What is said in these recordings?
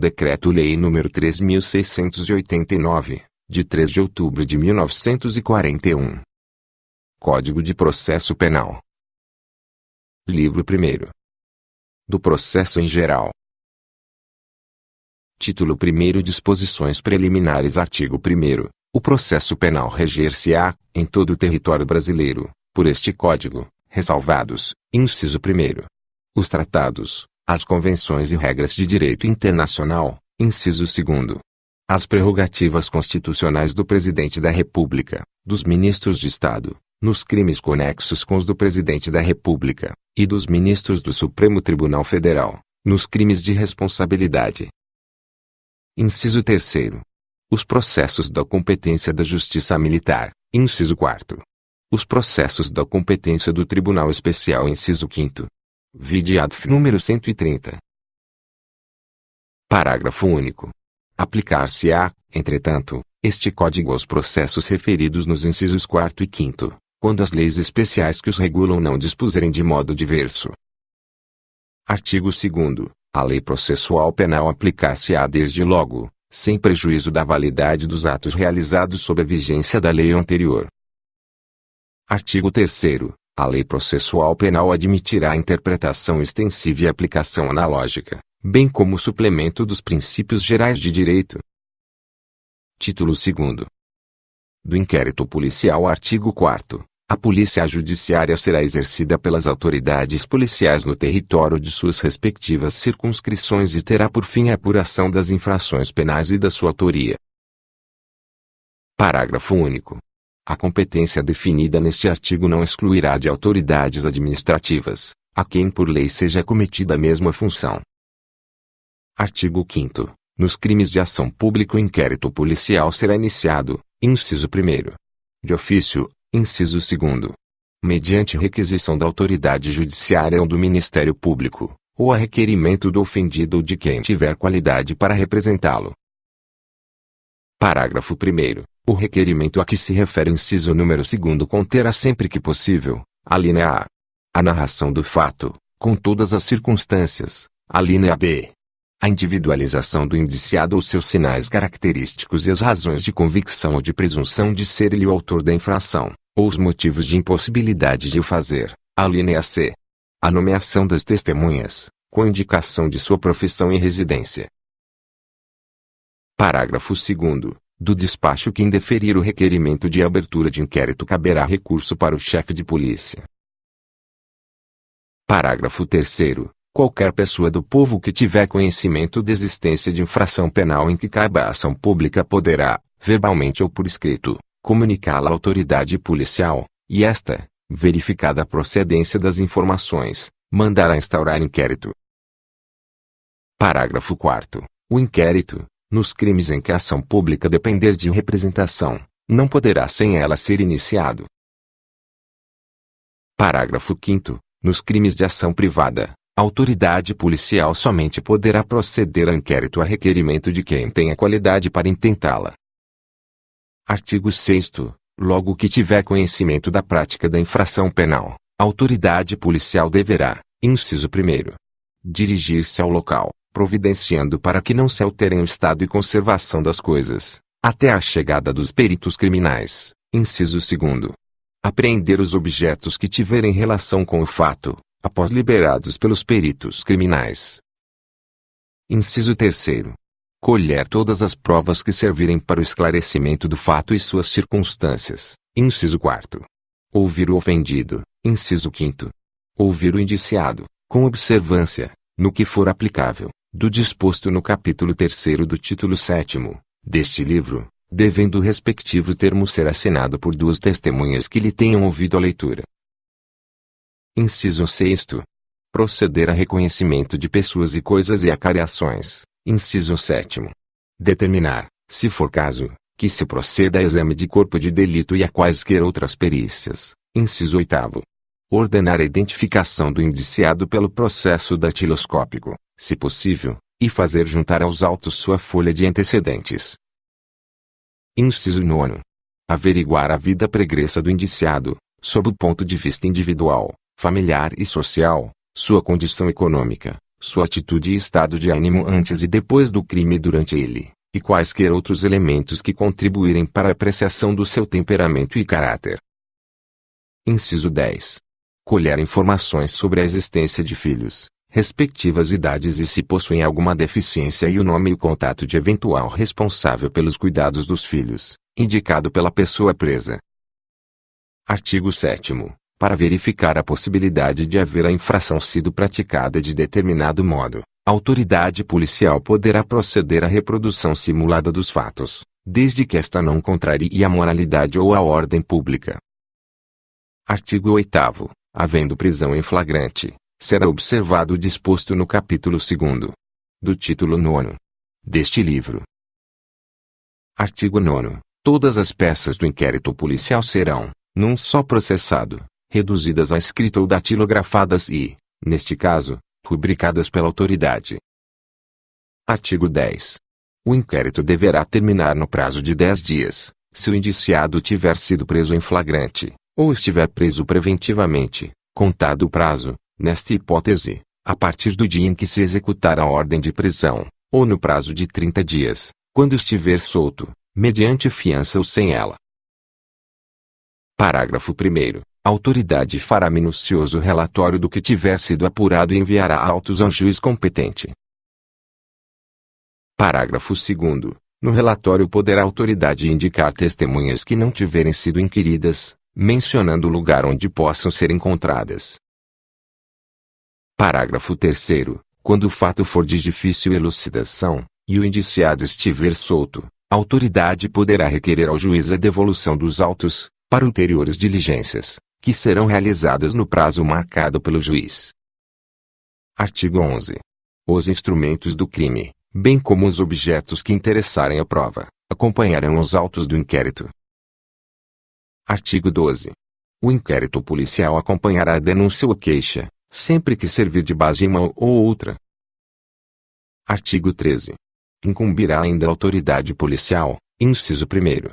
Decreto-Lei nº 3.689, de 3 de outubro de 1941. Código de Processo Penal. Livro 1º. Do Processo em Geral. Título 1º. Disposições Preliminares. Artigo 1º. O processo penal reger-se-á, em todo o território brasileiro, por este Código, ressalvados, inciso 1º. Os tratados, as convenções e regras de direito internacional, inciso 2º. As prerrogativas constitucionais do Presidente da República, dos Ministros de Estado, nos crimes conexos com os do Presidente da República, e dos Ministros do Supremo Tribunal Federal, nos crimes de responsabilidade. Inciso 3º. Os processos da competência da Justiça Militar, inciso 4º. Os processos da competência do Tribunal Especial, inciso 5º. Vide ADF número 130. Parágrafo único. Aplicar-se-á, entretanto, este Código aos processos referidos nos incisos 4º e 5º, quando as leis especiais que os regulam não dispuserem de modo diverso. Artigo 2º. A lei processual penal aplicar-se-á desde logo, sem prejuízo da validade dos atos realizados sob a vigência da lei anterior. Artigo 3º. A lei processual penal admitirá interpretação extensiva e aplicação analógica, bem como suplemento dos princípios gerais de direito. Título 2º. Do inquérito policial. Artigo 4º. A polícia judiciária será exercida pelas autoridades policiais no território de suas respectivas circunscrições e terá por fim a apuração das infrações penais e da sua autoria. Parágrafo único. A competência definida neste artigo não excluirá de autoridades administrativas, a quem por lei seja cometida a mesma função. Artigo 5º. Nos crimes de ação pública o inquérito policial será iniciado, inciso 1º. De ofício, inciso 2º. Mediante requisição da autoridade judiciária ou do Ministério Público, ou a requerimento do ofendido ou de quem tiver qualidade para representá-lo. Parágrafo 1º. O requerimento a que se refere o inciso número 2º conterá sempre que possível, alínea A, a narração do fato, com todas as circunstâncias, alínea B, a individualização do indiciado ou seus sinais característicos e as razões de convicção ou de presunção de ser ele o autor da infração, ou os motivos de impossibilidade de o fazer, alínea C, a nomeação das testemunhas, com indicação de sua profissão e residência. Parágrafo 2º. Do despacho que indeferir o requerimento de abertura de inquérito caberá recurso para o chefe de polícia. Parágrafo 3º. Qualquer pessoa do povo que tiver conhecimento da existência de infração penal em que caiba a ação pública poderá, verbalmente ou por escrito, comunicá-la à autoridade policial, e esta, verificada a procedência das informações, mandará instaurar inquérito. Parágrafo 4º. O inquérito, nos crimes em que a ação pública depender de representação, não poderá sem ela ser iniciado. Parágrafo 5º. Nos crimes de ação privada, a autoridade policial somente poderá proceder a inquérito a requerimento de quem tenha qualidade para intentá-la. Artigo 6º. Logo que tiver conhecimento da prática da infração penal, a autoridade policial deverá, inciso 1º, dirigir-se ao local, providenciando para que não se alterem o estado e conservação das coisas, até a chegada dos peritos criminais, inciso 2º. Apreender os objetos que tiverem relação com o fato, após liberados pelos peritos criminais. Inciso 3º. Colher todas as provas que servirem para o esclarecimento do fato e suas circunstâncias, inciso 4º. Ouvir o ofendido, inciso 5º. Ouvir o indiciado, com observância, no que for aplicável, do disposto no capítulo 3º do título 7º, deste livro, devendo o respectivo termo ser assinado por duas testemunhas que lhe tenham ouvido a leitura. Inciso 6º. Proceder a reconhecimento de pessoas e coisas e acariações, inciso 7º. Determinar, se for caso, que se proceda a exame de corpo de delito e a quaisquer outras perícias, inciso 8º. Ordenar a identificação do indiciado pelo processo datiloscópico, se possível, e fazer juntar aos autos sua folha de antecedentes. Inciso 9º. Averiguar a vida pregressa do indiciado, sob o ponto de vista individual, familiar e social, sua condição econômica, sua atitude e estado de ânimo antes e depois do crime e durante ele, e quaisquer outros elementos que contribuírem para a apreciação do seu temperamento e caráter. Inciso 10. Colher informações sobre a existência de filhos, respectivas idades e se possuem alguma deficiência e o nome e o contato de eventual responsável pelos cuidados dos filhos, indicado pela pessoa presa. Artigo 7º. Para verificar a possibilidade de haver a infração sido praticada de determinado modo, a autoridade policial poderá proceder à reprodução simulada dos fatos, desde que esta não contrarie a moralidade ou a ordem pública. Artigo 8º. Havendo prisão em flagrante, será observado o disposto no capítulo 2º do título 9 deste livro. Artigo 9º. Todas as peças do inquérito policial serão, num só processado, reduzidas a escrita ou datilografadas e, neste caso, rubricadas pela autoridade. Artigo 10. O inquérito deverá terminar no prazo de 10 dias, se o indiciado tiver sido preso em flagrante, ou estiver preso preventivamente, contado o prazo, nesta hipótese, a partir do dia em que se executar a ordem de prisão, ou no prazo de 30 dias, quando estiver solto, mediante fiança ou sem ela. Parágrafo 1º. A autoridade fará minucioso relatório do que tiver sido apurado e enviará autos ao juiz competente. Parágrafo 2º. No relatório poderá a autoridade indicar testemunhas que não tiverem sido inquiridas, mencionando o lugar onde possam ser encontradas. Parágrafo 3º. Quando o fato for de difícil elucidação, e o indiciado estiver solto, a autoridade poderá requerer ao juiz a devolução dos autos, para ulteriores diligências, que serão realizadas no prazo marcado pelo juiz. Artigo 11. Os instrumentos do crime, bem como os objetos que interessarem a prova, acompanharão os autos do inquérito. Artigo 12. O inquérito policial acompanhará a denúncia ou queixa, sempre que servir de base em uma ou outra. Artigo 13. Incumbirá ainda a autoridade policial, inciso 1º,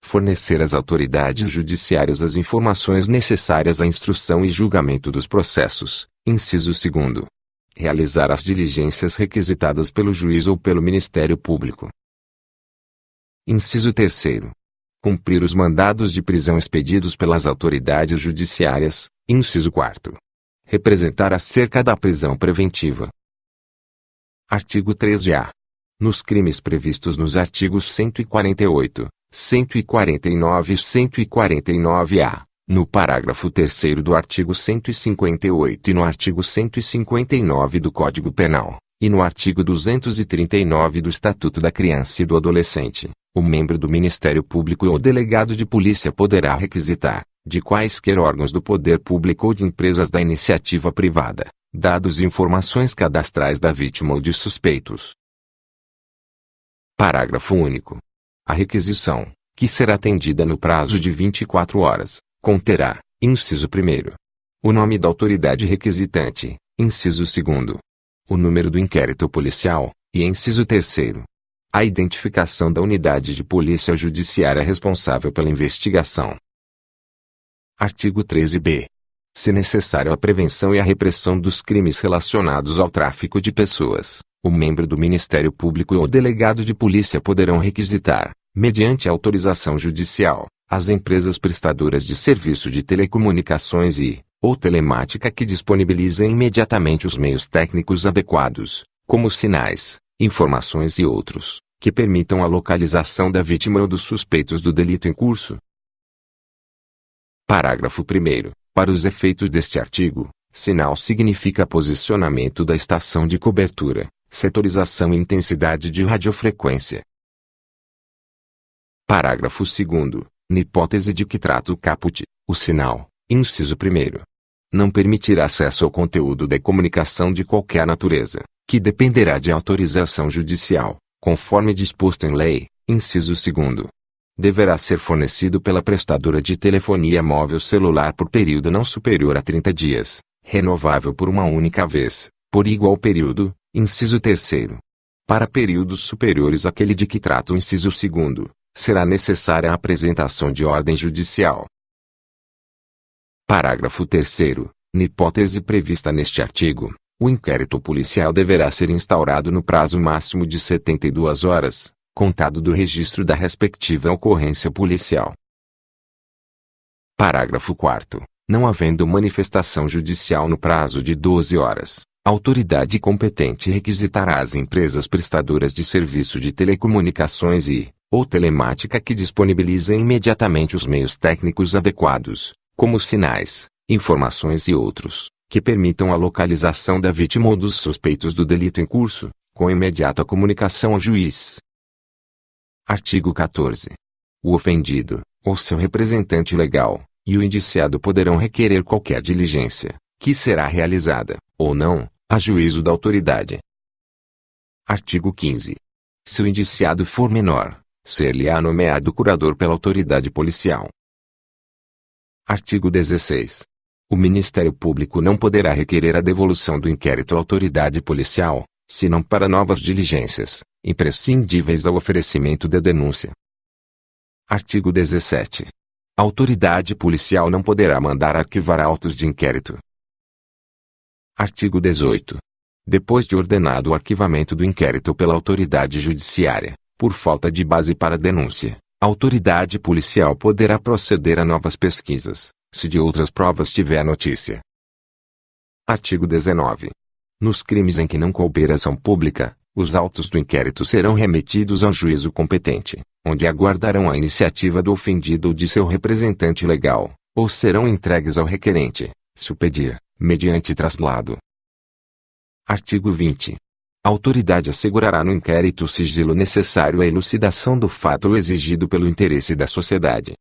fornecer às autoridades judiciárias as informações necessárias à instrução e julgamento dos processos, inciso 2º, realizar as diligências requisitadas pelo juiz ou pelo Ministério Público. Inciso 3º, cumprir os mandados de prisão expedidos pelas autoridades judiciárias, inciso 4º, representar acerca da prisão preventiva. Artigo 13-A. Nos crimes previstos nos artigos 148, 149 e 149-A, no parágrafo 3º do artigo 158 e no artigo 159 do Código Penal, e no artigo 239 do Estatuto da Criança e do Adolescente, o membro do Ministério Público ou delegado de polícia poderá requisitar, de quaisquer órgãos do poder público ou de empresas da iniciativa privada, dados e informações cadastrais da vítima ou de suspeitos. Parágrafo único. A requisição, que será atendida no prazo de 24 horas, conterá, inciso 1º, o nome da autoridade requisitante, inciso 2º, o número do inquérito policial, e inciso 3º, a identificação da unidade de polícia judiciária responsável pela investigação. Artigo 13-B. Se necessário a prevenção e a repressão dos crimes relacionados ao tráfico de pessoas, o membro do Ministério Público ou o delegado de polícia poderão requisitar, mediante autorização judicial, as empresas prestadoras de serviço de telecomunicações ou telemática que disponibilizem imediatamente os meios técnicos adequados, como sinais, informações e outros, que permitam a localização da vítima ou dos suspeitos do delito em curso. Parágrafo 1º. Para os efeitos deste artigo, sinal significa posicionamento da estação de cobertura, setorização e intensidade de radiofrequência. Parágrafo 2º. Na hipótese de que trata o caput, o sinal, inciso 1º, não permitirá acesso ao conteúdo da comunicação de qualquer natureza, que dependerá de autorização judicial, conforme disposto em lei, inciso 2º. Deverá ser fornecido pela prestadora de telefonia móvel celular por período não superior a 30 dias, renovável por uma única vez, por igual período, inciso 3º. Para períodos superiores àquele de que trata o inciso 2º, será necessária a apresentação de ordem judicial. Parágrafo 3º. Na hipótese prevista neste artigo, O inquérito policial deverá ser instaurado no prazo máximo de 72 horas, contado do registro da respectiva ocorrência policial. Parágrafo 4º. Não havendo manifestação judicial no prazo de 12 horas, a autoridade competente requisitará às empresas prestadoras de serviço de telecomunicações ou telemática que disponibilizem imediatamente os meios técnicos adequados, como sinais, informações e outros, que permitam a localização da vítima ou dos suspeitos do delito em curso, com imediata comunicação ao juiz. Artigo 14. O ofendido, ou seu representante legal, e o indiciado poderão requerer qualquer diligência, que será realizada, ou não, a juízo da autoridade. Artigo 15. Se o indiciado for menor, ser-lhe-á nomeado curador pela autoridade policial. Artigo 16. O Ministério Público não poderá requerer a devolução do inquérito à autoridade policial, senão para novas diligências, imprescindíveis ao oferecimento da denúncia. Artigo 17. A autoridade policial não poderá mandar arquivar autos de inquérito. Artigo 18. Depois de ordenado o arquivamento do inquérito pela autoridade judiciária, por falta de base para denúncia, a autoridade policial poderá proceder a novas pesquisas, se de outras provas tiver notícia. Artigo 19. Nos crimes em que não couber ação pública, os autos do inquérito serão remetidos ao juízo competente, onde aguardarão a iniciativa do ofendido ou de seu representante legal, ou serão entregues ao requerente, se o pedir, mediante traslado. Artigo 20. A autoridade assegurará no inquérito o sigilo necessário à elucidação do fato ou exigido pelo interesse da sociedade.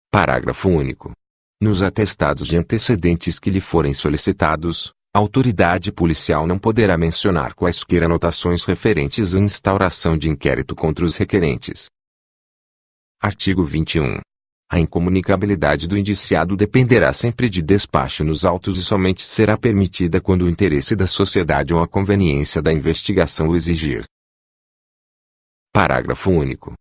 Parágrafo único. Nos atestados de antecedentes que lhe forem solicitados, a autoridade policial não poderá mencionar quaisquer anotações referentes à instauração de inquérito contra os requerentes. Artigo 21. A incomunicabilidade do indiciado dependerá sempre de despacho nos autos e somente será permitida quando o interesse da sociedade ou a conveniência da investigação o exigir. Parágrafo único.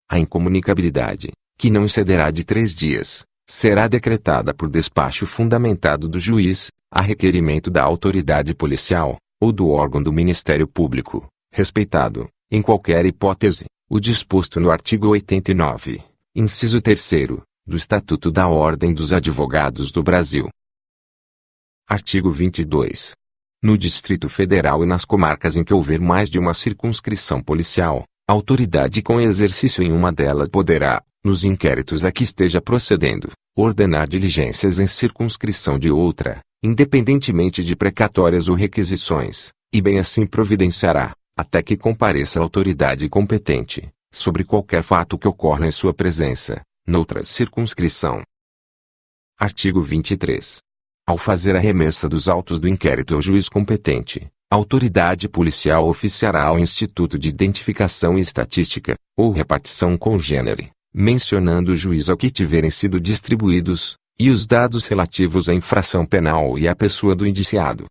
A incomunicabilidade, que não excederá de 3 dias, será decretada por despacho fundamentado do juiz, a requerimento da autoridade policial, ou do órgão do Ministério Público, respeitado, em qualquer hipótese, o disposto no artigo 89. Inciso 3º, do Estatuto da Ordem dos Advogados do Brasil. Artigo 22. No Distrito Federal e nas comarcas em que houver mais de uma circunscrição policial, a autoridade com exercício em uma delas poderá, nos inquéritos a que esteja procedendo, ordenar diligências em circunscrição de outra, independentemente de precatórias ou requisições, e bem assim providenciará, até que compareça a autoridade competente, sobre qualquer fato que ocorra em sua presença, noutra circunscrição. Artigo 23. Ao fazer a remessa dos autos do inquérito ao juiz competente, a autoridade policial oficiará ao Instituto de Identificação e Estatística, ou Repartição Congênere, mencionando o juiz ao que tiverem sido distribuídos, e os dados relativos à infração penal e à pessoa do indiciado,